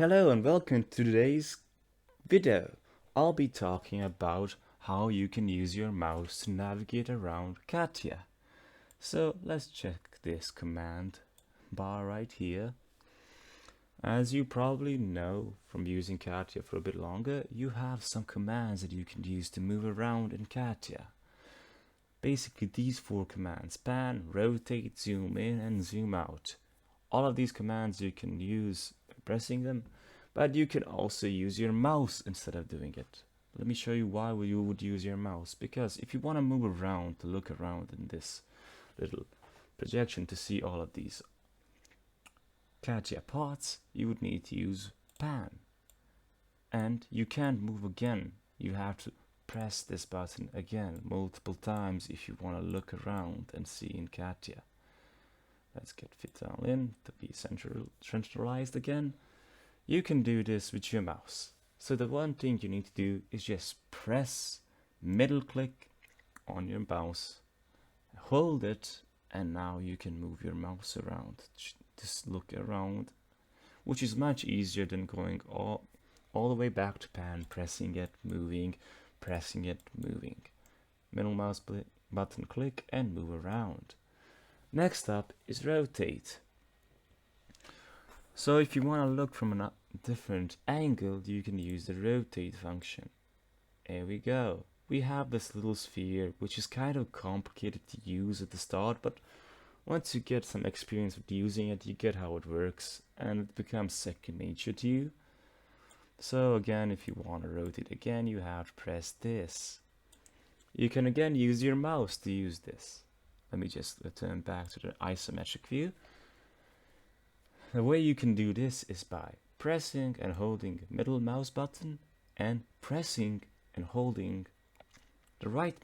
Hello and welcome to today's video. I'll be talking about how you can use your mouse to navigate around CATIA. So let's check this command bar right here. As you probably know from using CATIA for a bit longer, you have some commands that you can use to move around in CATIA. Basically these four commands: pan, rotate, zoom in and zoom out. All of these commands you can use pressing them, but you can also use your mouse instead of doing it. Let me show you why you would use your mouse. Because if you want to move around, to look around in this little projection to see all of these CATIA parts, you would need to use pan. And you can't move again. You have to press this button again multiple times if you want to look around and see in CATIA. Let's get fit all in to be centralized again. You can do this with your mouse. So the one thing you need to do is just press middle click on your mouse, hold it, and now you can move your mouse around. Just look around, which is much easier than going all the way back to pan, pressing it, moving, pressing it, moving. Middle mouse button click and move around. Next up is rotate. So if you want to look from a different angle, you can use the rotate function. Here we go. We have this little sphere, which is kind of complicated to use at the start, but once you get some experience with using it, you get how it works, and it becomes second nature to you. So again, if you want to rotate again, you have to press this. You can again use your mouse to use this. Let me just return back to the isometric view. The way you can do this is by pressing and holding middle mouse button and pressing and holding the right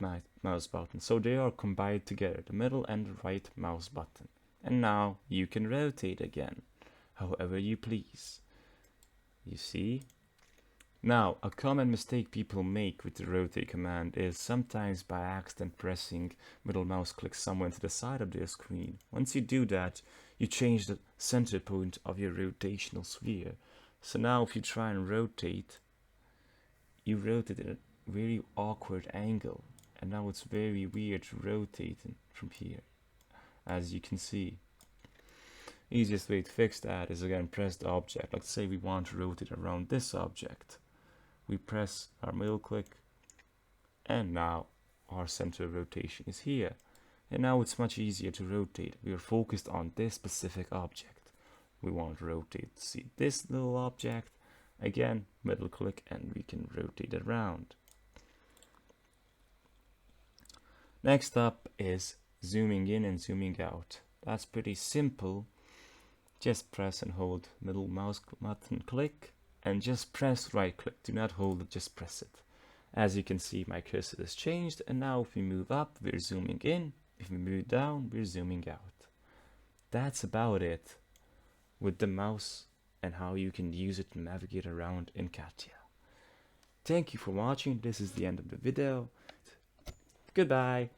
mouse button. So they are combined together, the middle and the right mouse button. And now you can rotate again, however you please. You see? Now, a common mistake people make with the rotate command is sometimes by accident pressing middle mouse click somewhere to the side of their screen. Once you do that, you change the center point of your rotational sphere. So now if you try and rotate, you rotate at a very awkward angle. And now it's very weird rotating from here, as you can see. Easiest way to fix that is again press the object. Let's say we want to rotate around this object. We press our middle click, and now our center of rotation is here. And now it's much easier to rotate. We are focused on this specific object. We want to rotate to see this little object. Again, middle click, and we can rotate it around. Next up is zooming in and zooming out. That's pretty simple. Just press and hold middle mouse button click, and just press right click. Do not hold it, just press it. As you can see, my cursor has changed, and now if we move up, we're zooming in. If we move down, we're zooming out. That's about it with the mouse and how you can use it to navigate around in CATIA. Thank you for watching. This is the end of the video. Goodbye.